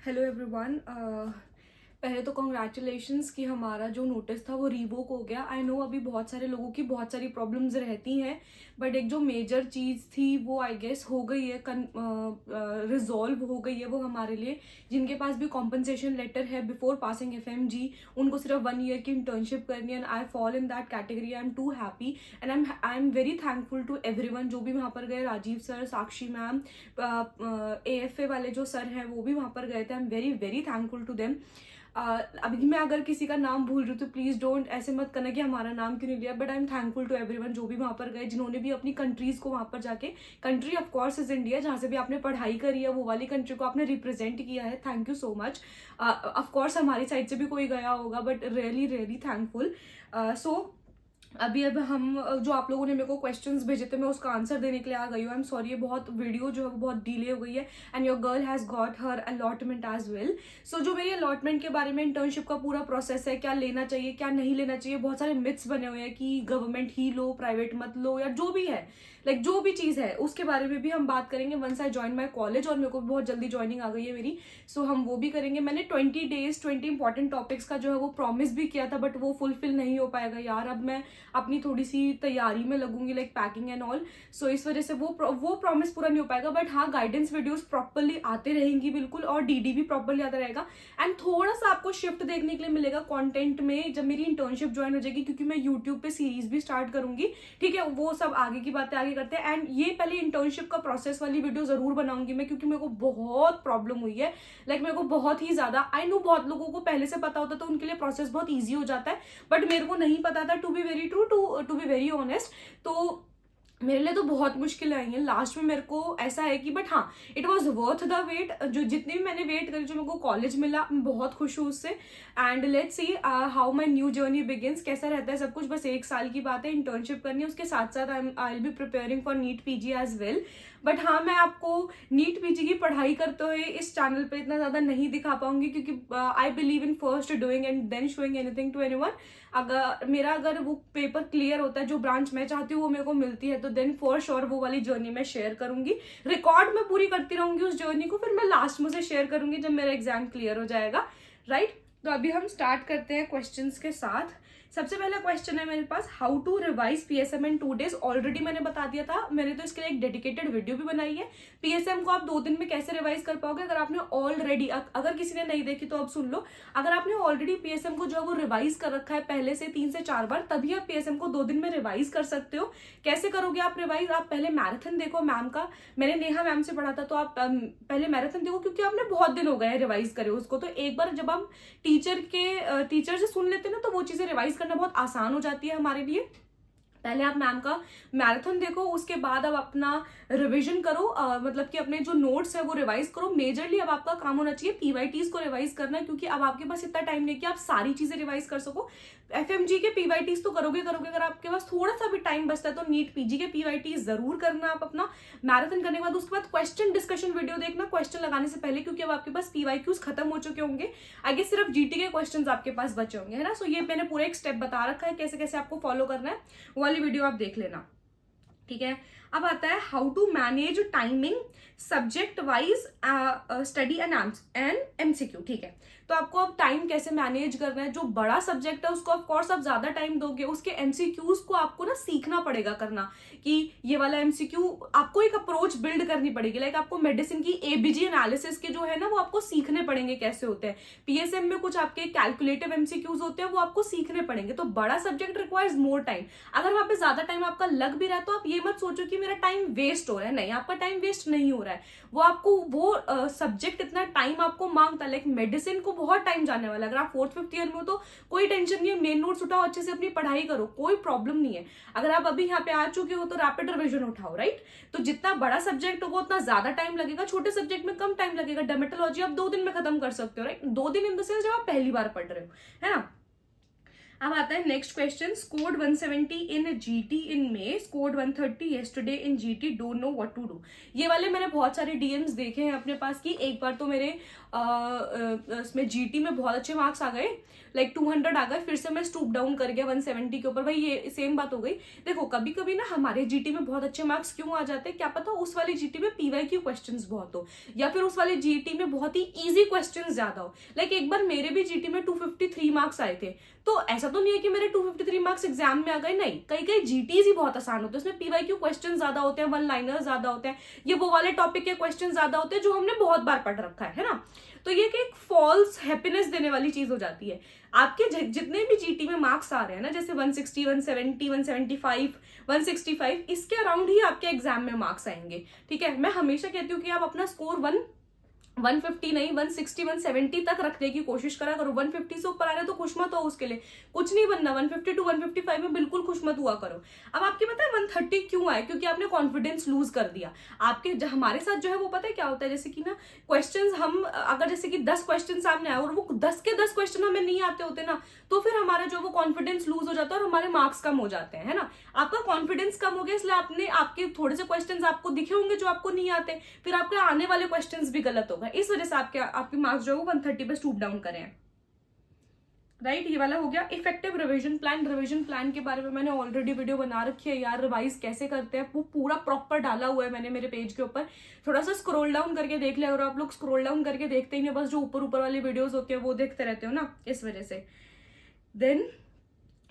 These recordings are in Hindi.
Hello everyone. पहले तो कॉन्ग्रेचुलेशंस कि हमारा जो नोटिस था वो रिवोक हो गया। आई नो अभी बहुत सारे लोगों की बहुत सारी प्रॉब्लम्स रहती हैं, बट एक जो मेजर चीज़ थी वो आई गेस हो गई है, रिजॉल्व हो गई है वो हमारे लिए। जिनके पास भी कॉम्पनसेशन लेटर है बिफोर पासिंग FMG, उनको सिर्फ 1 ईयर की इंटर्नशिप करनी है, and I fall in that category. I am too happy and I am very thankful to everyone जो भी वहाँ पर गए। Rajiv sir, Sakshi ma'am, AFA वाले जो सर हैं वो भी वहाँ पर गए थे। I am very very thankful to them. अभी मैं अगर किसी का नाम भूल रही हूँ तो प्लीज डोंट ऐसे मत करना कि हमारा नाम क्यों नहीं लिया, but I am thankful to everyone जो भी वहाँ पर गए, जिन्होंने भी अपनी कंट्रीज को वहाँ पर जाके, country of course is India, जहाँ से भी आपने पढ़ाई करी है वो वाली कंट्री को आपने रिप्रेजेंट किया है। Thank you so much. Of course हमारी साइड से भी कोई गया होगा, बट रियली रियली थैंकफुल। सो अब हम जो आप लोगों ने मेरे को क्वेश्चंस भेजे थे मैं उसका आंसर देने के लिए आ गई हूँ। आई एम सॉरी, ये बहुत वीडियो जो है वो बहुत डिले हो गई है, and your girl has got her allotment as well. So जो मेरी अलॉटमेंट के बारे में, इंटर्नशिप का पूरा प्रोसेस है, क्या लेना चाहिए क्या नहीं लेना चाहिए, बहुत सारे मिथ्स बने हुए हैं कि गवर्नमेंट ही लो, प्राइवेट मत लो, या जो भी है, जो भी चीज़ है उसके बारे में भी हम बात करेंगे once I join my college. और मेरे को बहुत जल्दी ज्वाइनिंग आ गई है मेरी, सो हम वो भी करेंगे। मैंने 20 डेज 20 इंपॉर्टेंट टॉपिक्स का जो है वो प्रॉमिस भी किया था, बट वो फुलफिल नहीं हो पाएगा यार। अब मैं अपनी थोड़ी सी तैयारी में लगूंगी, लाइक पैकिंग एंड ऑल, सो इस वजह से वो प्रॉमिस पूरा नहीं हो पाएगा। बट हाँ, गाइडेंस वीडियोस प्रॉपरली आते रहेंगी बिल्कुल, और DD भी प्रॉपरली आता रहेगा। एंड थोड़ा सा आपको शिफ्ट देखने के लिए मिलेगा कंटेंट में जब मेरी इंटर्नशिप ज्वाइन हो जाएगी, क्योंकि मैं यूट्यूब पे सीरीज भी स्टार्ट करूंगी। ठीक है, वो सब आगे की बातें आगे करते हैं। एंड ये पहले इंटर्नशिप का प्रोसेस वाली वीडियो जरूर बनाऊंगी मैं, क्योंकि मेरे को बहुत प्रॉब्लम हुई है, मेरे को बहुत ही ज्यादा। आई नो बहुत लोगों को पहले से पता होता तो उनके लिए प्रोसेस बहुत ईजी हो जाता है, बट मेरे को नहीं पता था, to be very true, to be very honest. तो मेरे लिए तो बहुत मुश्किल आई है लास्ट में। मेरे को ऐसा है कि, बट हाँ, it was worth the wait. जो जितनी भी मैंने वेट करी, जो मेरे को कॉलेज मिला, मैं बहुत खुश हूँ उससे। And let's see how my new journey begins, कैसा रहता है सब कुछ। बस 1 साल की बात है, इंटर्नशिप करनी है, उसके साथ साथ I will be preparing for NEET PG as well. But हाँ, मैं आपको नीट PG की पढ़ाई करते हुए इस चैनल पे इतना ज्यादा नहीं दिखा पाऊंगी, क्योंकि I believe in first doing and then showing anything to anyone. अगर वो पेपर क्लियर होता है, जो ब्रांच मैं चाहती हूँ वो मेरे को मिलती है, तो देन फॉर श्योर वो वाली जर्नी मैं शेयर करूंगी। रिकॉर्ड में पूरी करती रहूंगी उस जर्नी को, फिर मैं लास्ट में से शेयर करूंगी जब मेरा एग्जाम क्लियर हो जाएगा, राइट। तो अभी हम स्टार्ट करते हैं क्वेश्चंस के साथ। सबसे पहला क्वेश्चन है मेरे पास, how to revise PSM in 2 days। Already मैंने बता दिया था, मैंने तो इसके लिए एक डेडिकेटेड वीडियो भी बनाई है। PSM को आप 2 दिन में कैसे रिवाइज कर पाओगे, अगर आपने ऑलरेडी, अगर किसी ने नहीं देखी तो अब सुन लो। अगर आपने ऑलरेडी PSM को जो है वो रिवाइज कर रखा है पहले से 3 से 4 बार, तभी आप PSM को 2 दिन में रिवाइज कर सकते हो। कैसे करोगे आप रिवाइज? आप पहले मैराथन देखो मैम का, मैंने नेहा मैम से पढ़ा था, तो आप पहले मैराथन देखो, क्योंकि आपने बहुत दिन हो गए रिवाइज करे उसको। तो एक बार जब हम टीचर से सुन लेते हैं ना, तो वो चीजें रिवाइज करना बहुत आसान हो जाती है हमारे लिए। पहले आप मैम का मैराथन देखो, उसके बाद अब अपना रिवीजन करो, मतलब कि अपने जो नोट्स है वो रिवाइज करो। मेजरली अब आपका काम होना चाहिए PYTs को रिवाइज करना, क्योंकि अब आपके पास इतना टाइम नहीं कि आप सारी चीजें रिवाइज कर सको। FMG के PYTs तो करोगे, अगर आपके पास थोड़ा सा भी टाइम बचता है तो नीट PG के PYTs जरूर करना आप अपना मैराथन करने के बाद। उसके बाद क्वेश्चन डिस्कशन वीडियो देखना क्वेश्चन लगाने से पहले, क्योंकि अब आपके पास PYQs खत्म हो चुके होंगे। आगे सिर्फ GT के क्वेश्चन आपके पास बचे होंगे, है ना। सो ये मैंने पूरा एक स्टेप बता रखा है कैसे कैसे आपको फॉलो करना है, वाली वीडियो आप देख लेना, ठीक है। अब आता है how to manage timing subject wise study and MCQ, ठीक है। तो आपको अब टाइम कैसे मैनेज करना है। जो बड़ा सब्जेक्ट है उसको ऑफ कोर्स आप ज्यादा टाइम दोगे, उसके MCQs को आपको ना सीखना पड़ेगा करना, कि ये वाला MCQ आपको एक अप्रोच बिल्ड करनी पड़ेगी। लाइक आपको मेडिसिन की ABG एनालिसिस के जो है ना वो आपको सीखने पड़ेंगे कैसे होते हैं। PSM में कुछ आपके कैलकुलेटिव MCQs होते हैं, वो आपको सीखने पड़ेंगे। तो बड़ा सब्जेक्ट रिक्वायर्स मोर टाइम। अगर वहां पे ज्यादा टाइम आपका लग भी रहा है तो आप ये मत सोचो कि मेरा टाइम वेस्ट हो रहा है, नहीं, आपका टाइम वेस्ट नहीं हो रहा है। वो आपको वो सब्जेक्ट इतना टाइम आपको मांगता है। लाइक मेडिसिन को बहुत टाइम जाने वाला है। अगर आप 4th 5th ईयर में हो तो कोई टेंशन नहीं है, मेन नोट्स उठाओ, अच्छे से अपनी पढ़ाई करो, कोई प्रॉब्लम नहीं है। अगर आप अभी यहाँ पे आ चुके हो तो रैपिड रिवीजन उठाओ, राइट। तो जितना बड़ा सब्जेक्ट होगा उतना ज्यादा टाइम लगेगा, छोटे सब्जेक्ट में कम टाइम लगेगा। डर्मेटोलॉजी आप 2 दिन में खत्म कर सकते हो, राइट। 2 दिन इन द सेंस जब आप पहली बार पढ़ रहे हो, है ना। अब आता है next question, scored 170 in GT in May, scored 130 yesterday in GT, don't know what to do. ये वाले मैंने बहुत सारे डीएम्स देखे हैं अपने पास कि एक बार तो मेरे इसमें जीटी में बहुत अच्छे मार्क्स आ गए, लाइक 200 आ गए, फिर से मैं स्टूप डाउन कर गया 170 के ऊपर। भाई ये सेम बात हो गई। देखो कभी कभी ना हमारे जीटी में बहुत अच्छे मार्क्स क्यों आ जाते हैं, क्या पता उस वाली जीटी में पीवाईक्यू क्वेश्चंस बहुत हो, या फिर उस वाले जीटी में बहुत ही इजी क्वेश्चंस ज्यादा हो। लाइक एक बार मेरे भी जीटी में 253 मार्क्स आए थे, तो ऐसा तो नहीं है कि मेरे 253 मार्क्स एग्जाम में आ गए, नहीं, कई कई जीटीज ही बहुत आसान होते हैं, उसमें पीवाईक्यू क्वेश्चन ज्यादा होते हैं, वन लाइनर ज्यादा होते हैं, ये वो वाले टॉपिक के क्वेश्चन ज्यादा होते हैं जो हमने बहुत बार पढ़ रखा है ना। तो ये एक फॉल्स हैप्पीनेस देने वाली चीज हो जाती है। आपके जितने भी जीटी में मार्क्स आ रहे हैं ना, जैसे 160, 170, 175, 165, इसके अराउंड ही आपके एग्जाम में मार्क्स आएंगे। ठीक है, मैं हमेशा कहती हूँ कि आप अपना स्कोर 150 नहीं 160, 170 तक रखने की कोशिश करा करो। 150 से ऊपर आ रहे तो खुश मत हो, उसके लिए कुछ नहीं बनना। 150 to 155 में बिल्कुल खुश मत हुआ करो। अब आपके पता है 130 क्यों आए, क्योंकि आपने कॉन्फिडेंस लूज कर दिया। आपके हमारे साथ जो है वो पता है क्या होता है, जैसे कि ना क्वेश्चंस हम अगर जैसे कि 10 क्वेश्चन सामने आए और वो 10 के 10 क्वेश्चन हमें नहीं आते होते ना, तो फिर हमारा जो वो कॉन्फिडेंस लूज हो जाता है और हमारे मार्क्स कम हो जाते हैं, है ना। आपका कॉन्फिडेंस कम हो गया, इसलिए आपके थोड़े से क्वेश्चंस आपको दिखे होंगे जो आपको नहीं आते, फिर आपके आने वाले क्वेश्चंस भी गलत हो गए, इस वजह से आपके मार्क्स जो है वो 130 पे स्टूप डाउन करें, राइट। ये वाला हो गया effective revision plan. Revision plan के बारे में मैंने ऑलरेडी वीडियो बना रखी है यार, रिवाइज कैसे करते हैं वो पूरा प्रॉपर डाला हुआ है मैंने मेरे पेज के ऊपर। थोड़ा सा स्क्रॉल डाउन करके देख लिया, और आप लोग स्क्रॉल डाउन करके देखते ही नहीं, बस जो ऊपर ऊपर वाली वीडियोस होती है वो देखते रहते हो ना, इस वजह से। देन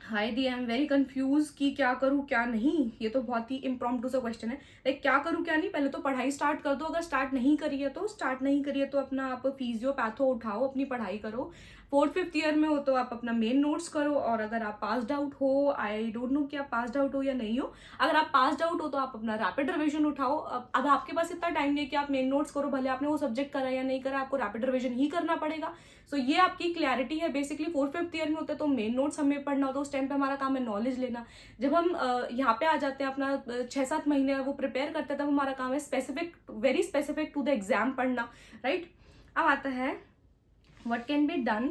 हाय दी, आई एम वेरी कंफ्यूज कि क्या करूँ क्या नहीं। ये तो बहुत ही इम्प्रॉम्प्टू सा क्वेश्चन है, लाइक क्या करूँ क्या नहीं। पहले तो पढ़ाई स्टार्ट कर दो, अगर स्टार्ट नहीं करी है तो अपना आप फिजियो पैथो उठाओ, अपनी पढ़ाई करो। 4th 5th ईयर में हो तो आप अपना मेन नोट्स करो, और अगर आप पास्ड आउट हो, आई डोंट नो कि आप पास्ड आउट हो या नहीं हो, अगर आप पास्ड आउट हो तो आप अपना रैपिड रिवीजन उठाओ। अब आपके पास इतना टाइम नहीं कि आप मेन नोट्स करो, भले आपने वो सब्जेक्ट करा या नहीं करा, आपको रैपिड रिवीजन ही करना पड़ेगा। सो ये आपकी क्लैरिटी है। बेसिकली 4th 5th ईयर में होता है तो मेन नोट्स हमें पढ़ना होता है, उस टाइम पे हमारा काम है नॉलेज लेना। जब हम यहाँ पे आ जाते हैं, अपना 6-7 महीने वो प्रिपेयर करते हैं, तब हमारा काम है specific, very specific to the exam पढ़ना, राइट। अब आता है what can be done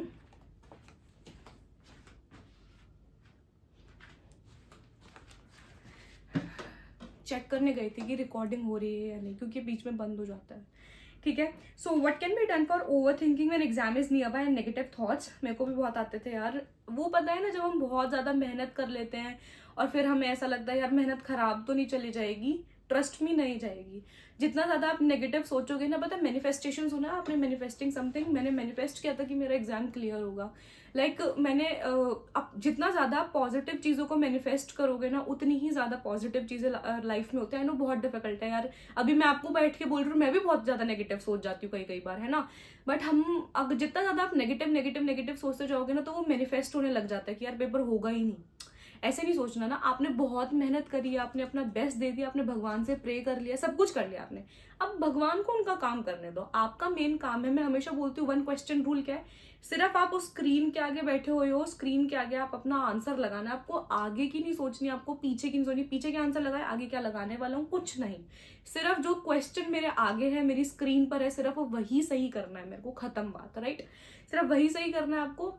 check करने गई थी कि रिकॉर्डिंग हो रही है या नहीं, क्योंकि बीच में बंद हो जाता है। ठीक है, so what can be done for over thinking when exam is near by and negative thoughts. मेरे को भी बहुत आते थे यार, वो पता है ना, जब हम बहुत ज्यादा मेहनत कर लेते हैं और फिर हमें ऐसा लगता है यार मेहनत खराब तो नहीं चली जाएगी, ट्रस्ट में नहीं जाएगी। जितना ज्यादा आप नेगेटिव सोचोगे ना, पता है मैनिफेस्टेशन सुना आपने, मैनिफेस्टिंग समथिंग, मैंने मैनिफेस्ट किया था कि मेरा एग्जाम क्लियर होगा। लाइक मैंने अब जितना ज्यादा पॉजिटिव चीजों को मैनिफेस्ट करोगे ना, उतनी ही ज्यादा पॉजिटिव चीजें लाइफ में होती है। नो बहुत डिफिकल्ट है यार, अभी मैं आपको बैठ के बोल रही हूँ, मैं भी बहुत ज्यादा नेगेटिव सोच जाती हूँ कई बार, है ना। बट हम अगर जितना ज्यादा आप नेगेटिव सोचते जाओगे ना, तो वो मैनिफेस्ट होने लग जाता है कि यार पेपर होगा ही नहीं। ऐसे नहीं सोचना ना, आपने बहुत मेहनत करी है, आपने अपना बेस्ट दे दिया, आपने भगवान से प्रे कर लिया, सब कुछ कर लिया आपने, अब भगवान को उनका काम करने दो। आपका मेन काम है, मैं हमेशा बोलती हूँ 1 क्वेश्चन रूल क्या है, सिर्फ आप उस स्क्रीन के आगे बैठे हुए हो, स्क्रीन के आगे आप अपना आंसर लगाना है। आपको आगे की नहीं सोचनी, आपको पीछे की नहीं सोचनी, पीछे के आंसर लगाए, आगे क्या लगाने वाला हूँ कुछ नहीं। सिर्फ जो क्वेश्चन मेरे आगे है, मेरी स्क्रीन पर है, सिर्फ वही सही करना है मेरे को, खत्म बात, राइट। सिर्फ वही सही करना है आपको।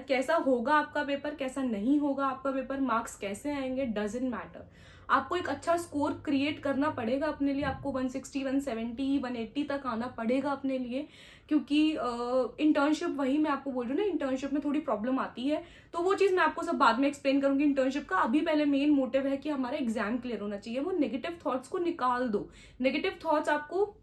कैसा होगा आपका पेपर, कैसा नहीं होगा आपका पेपर, मार्क्स कैसे आएंगे, डजंट मैटर। आपको एक अच्छा स्कोर क्रिएट करना पड़ेगा अपने लिए, आपको 160, 170, 180 तक आना पड़ेगा अपने लिए, क्योंकि इंटर्नशिप, वही मैं आपको बोल रही हूँ ना, इंटर्नशिप में थोड़ी प्रॉब्लम आती है, तो वो चीज़ मैं आपको सब बाद में एक्सप्लेन करूंगी इंटर्नशिप का। अभी पहले मेन मोटिव है कि हमारा एग्जाम क्लियर होना चाहिए। वो नेगेटिव थॉट्स को निकाल दो, नेगेटिव थॉट्स आपको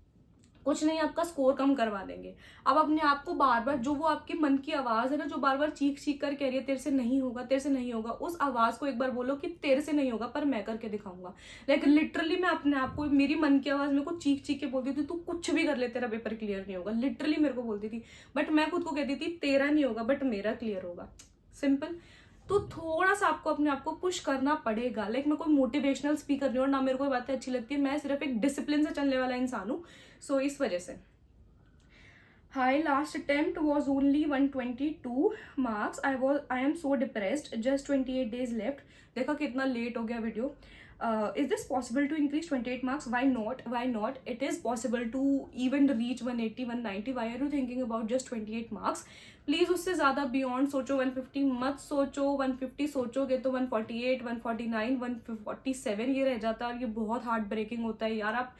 कुछ नहीं, आपका स्कोर कम करवा देंगे। अब अपने आप को बार बार, जो वो आपके मन की आवाज है ना, जो बार बार चीख चीख कर कह रही है तेरे से नहीं होगा, तेरे से नहीं होगा, उस आवाज को एक बार बोलो कि तेरे से नहीं होगा पर मैं करके दिखाऊंगा। लाइक लिटरली मैं अपने आप को, मेरी मन की आवाज मेरे को चीख चीख के बोलती थी तू कुछ भी कर ले तेरा पेपर क्लियर नहीं होगा, लिटरली मेरे को बोलती थी, बट मैं खुद को कहती थी तेरा नहीं होगा बट मेरा क्लियर होगा, सिंपल। तो थोड़ा सा आपको अपने आप को पुश करना पड़ेगा। लाइक मैं कोई मोटिवेशनल स्पीकर नहीं हूँ, ना मेरे को बातें अच्छी लगती है, मैं सिर्फ एक डिसिप्लिन से चलने वाला इंसान हूँ, सो इस वजह से। High, last attempt was only 122 marks, I am so depressed, just 28 days left. देखा कितना लेट हो गया video. is this possible to increase 28 marks? Why not? Why not? It is possible to even reach 180, 190. Why are you thinking about just 28 marks? Please उससे ज्यादा बियॉन्ड सोचो, 150 मत सोचो। 150 सोचोगे तो 148, 149, 147 ये रह जाता है, और ये बहुत हार्ट ब्रेकिंग होता है यार। आप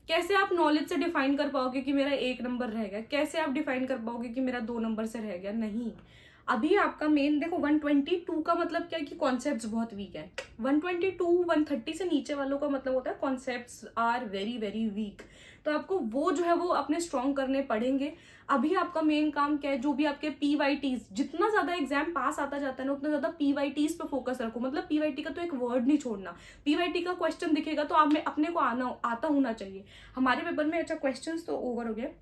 कैसे आप नॉलेज से डिफाइन कर पाओगे कि मेरा 1 नंबर रह गया? कैसे आप डिफाइन कर पाओगे कि मेरा 2 नंबर से रह गया? नहीं। अभी आपका मेन देखो, 122 का मतलब क्या है कि कॉन्सेप्ट्स बहुत वीक है। 122, 130 से नीचे वालों का मतलब होता है concepts are very very weak. तो आपको वो जो है वो अपने स्ट्रॉन्ग करने पड़ेंगे। अभी आपका मेन काम क्या है, जो भी आपके पीवाईटीज, जितना ज्यादा एग्जाम पास आता जाता है ना, उतना ज्यादा पीवाईटीज पे फोकस रखो। मतलब पीवाईटी का तो एक वर्ड नहीं छोड़ना। पीवाईटी का क्वेश्चन दिखेगा तो आप में अपने को आता होना चाहिए। हमारे पेपर में, अच्छा क्वेश्चन तो ओवर हो गए,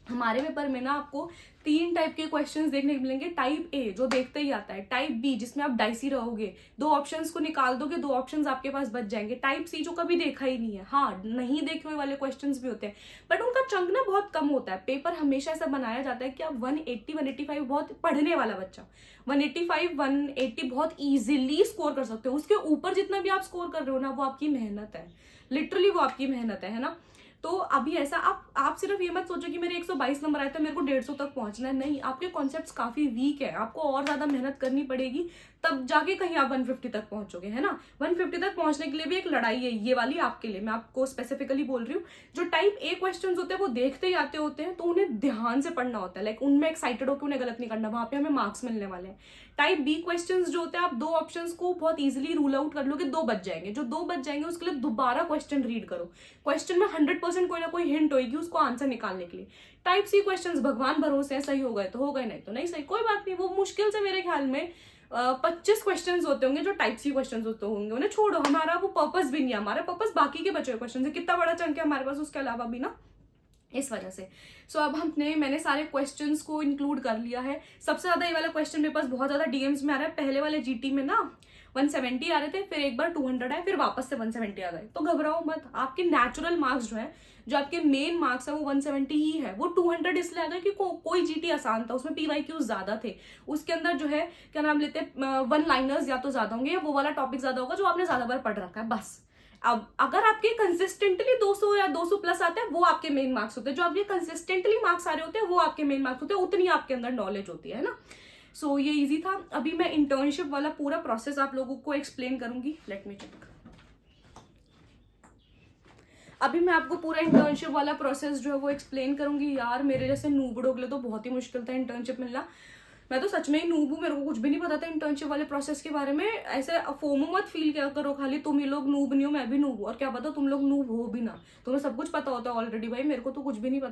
हमारे पेपर में ना आपको 3 टाइप के क्वेश्चंस देखने को मिलेंगे। टाइप ए जो देखते ही आता है, टाइप बी जिसमें आप डाइसी रहोगे, 2 ऑप्शंस को निकाल दोगे, 2 ऑप्शंस आपके पास बच जाएंगे। टाइप सी जो कभी देखा ही नहीं है, हाँ नहीं देखे हुए वाले क्वेश्चंस भी होते हैं, बट उनका चंक ना बहुत कम होता है। पेपर हमेशा ऐसा बनाया जाता है कि आप 180, 185 बहुत पढ़ने वाला बच्चा 185, 180 बहुत ईजिली स्कोर कर सकते हो। उसके ऊपर जितना भी आप स्कोर कर रहे हो ना, वो आपकी मेहनत है, लिटरली वो आपकी मेहनत है ना। तो अभी ऐसा आप सिर्फ ये मत सोचो कि मेरे 122 नंबर आए तो मेरे को 150 तक पहुंचना है। नहीं, आपके कॉन्सेप्ट्स काफी वीक है, आपको और ज्यादा मेहनत करनी पड़ेगी, तब जाके कहीं आप 150 तक पहुंचोगे, है ना। 150 तक पहुंचने के लिए भी एक लड़ाई है, ये वाली आपके लिए, मैं आपको स्पेसिफिकली बोल रही हूँ। जो टाइप ए क्वेश्चंस होते हैं वो देखते ही आते होते हैं, तो उन्हें ध्यान से पढ़ना होता है। लाइक उनमें एक्साइटेड होकर उन्हें गलत नहीं करना, वहां पे हमें मार्क्स मिलने वाले हैं। टाइप बी क्वेश्चंस जो होते हैं, आप 2 ऑप्शंस को बहुत इजीली रूल आउट कर लोगे, 2 बच जाएंगे। जो 2 बच जाएंगे उसके लिए दोबारा क्वेश्चन रीड करो। क्वेश्चन में 100% कोई ना कोई हिंट होगी उसको आंसर निकालने के लिए। टाइप सी क्वेश्चंस भगवान भरोसे सही हो गए तो हो गए, नहीं तो नहीं सही, कोई बात नहीं। वो मुश्किल से मेरे ख्याल में 25 क्वेश्चन होते होंगे जो टाइप सी क्वेश्चन होते होंगे, उन्हें छोड़ो, हमारा वो पर्पस भी नहीं है। हमारा पर्पस बाकी के बचे हुए क्वेश्चन है, कितना बड़ा चंक है हमारे पास उसके अलावा भी ना, इस वजह से। सो अब मैंने सारे क्वेश्चंस को इंक्लूड कर लिया है। सबसे ज्यादा ये वाला क्वेश्चन मेरे पास बहुत ज्यादा डीएम्स में आ रहा है। पहले वाले जीटी में ना 170 आ रहे थे, फिर एक बार 200 आए, फिर वापस से 170 आ गए। तो घबराओ मत, आपके नेचुरल मार्क्स जो है, जो आपके मेन मार्क्स है वो 170 ही है। वो 200 इसलिए आ गए कि कोई जीटी आसान था, उसमें पीवाईक्यूज ज्यादा थे, उसके अंदर जो है क्या नाम लेते हैं, 1 लाइनर्स या तो ज्यादा होंगे या वो वाला टॉपिक ज्यादा होगा जो आपने ज्यादा बार पढ़ रखा है, बस। अब अगर आपके कंसिस्टेंटली 200 या 200 प्लस आते हैं, वो आपके मेन मार्क्स होते हैं। जो आपके कंसिस्टेंटली मार्क्स आ रहे होते हैं वो आपके मेन मार्क्स होते हैं, उतनी आपके अंदर नॉलेज होती है ना। सो ये इजी था। अभी मैं इंटर्नशिप वाला पूरा प्रोसेस आप लोगों को एक्सप्लेन करूंगी। Let me check. अभी मैं आपको पूरा इंटर्नशिप वाला प्रोसेस जो है वो एक्सप्लेन करूंगी। यार मेरे जैसे नूबड़ों के लिए तो बहुत ही मुश्किल था इंटर्नशिप मिलना। मैं तो सच में ही नूब हूँ, मेरे को कुछ भी नहीं पता था इंटर्नशिप वाले प्रोसेस के बारे में। ऐसे फोमो मत फील क्या करो खाली, तुम ही लोग नूब नहीं हो, मैं भी नूब हूँ, और क्या पता तुम लोग नूब हो भी ना, तुम्हें सब कुछ पता होता है ऑलरेडी। भाई मेरे को तो कुछ भी नहीं पता।